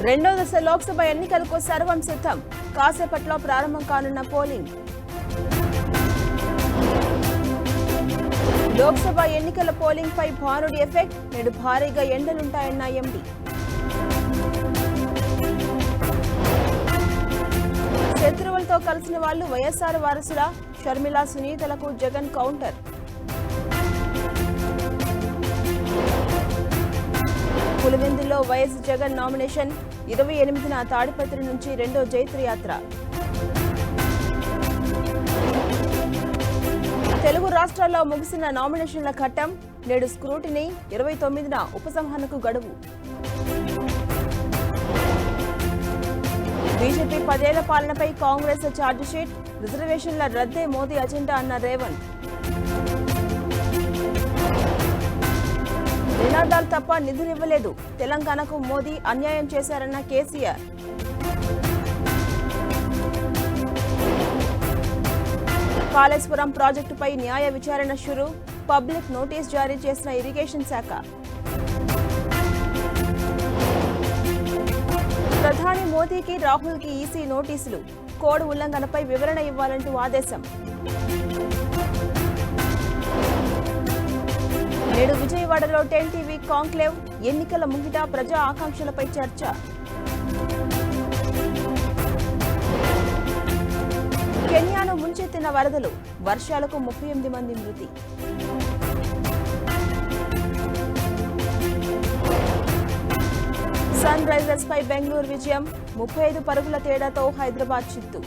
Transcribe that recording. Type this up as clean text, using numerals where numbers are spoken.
రెండో దశ లోక్సభ ఎన్నికలకు సర్వం సిద్ధం. కాసేపట్లో ప్రారంభం కానున్న పోలింగ్. లోక్సభ ఎన్నికల పోలింగ్ పై భానుడి ఎఫెక్ట్. నేడు భారీగా ఎండలుంటాయన్న ఎండీ. శత్రువులతో కలిసిన వాళ్లు వైఎస్ఆర్ వారసుల షర్మిల సునీతలకు జగన్ కౌంటర్. పులివెందుల్లో వైఎస్ జగన్ నామినేషన్. 28న తాడిపత్రి నుంచి రెండో జైత్రయాత్ర. తెలుగు రాష్ట్రాల్లో ముగిసిన నామినేషన్ల ఘట్టం. నేడు స్క్రూటినీ. 29న ఉపసంహరణకు గడువు. బీజేపీ 10 ఏళ్ల పాలనపై కాంగ్రెస్ ఛార్జిషీట్. రిజర్వేషన్ల రద్దే మోదీ అజెండా అన్న రేవంత్. నినాదాలు తప్ప నిధులివ్వలేదు. తెలంగాణకు మోదీ అన్యాయం చేశారన్న కేసీఆర్. కాళేశ్వరం ప్రాజెక్టుపై న్యాయ విచారణ షురు. పబ్లిక్ నోటీస్ జారీ చేసిన ఇరిగేషన్ శాఖ. ప్రధాని మోదీకి రాహుల్కి ఈసీ నోటీసులు. కోడ్ ఉల్లంఘనపై వివరణ ఇవ్వాలంటూ ఆదేశం. నేడు విజయవాడలో 10 టీవీ కాంక్లేవ్. ఎన్నికల ముంగిట ప్రజా ఆకాంక్షలపై చర్చ. కెన్యాను ముంచెత్తిన వరదలు. వర్షాలకు 38 మంది మృతి. సన్ రైజర్స్ పై బెంగళూరు విజయం. 35 పరుగుల తేడాతో హైదరాబాద్ చిత్తు.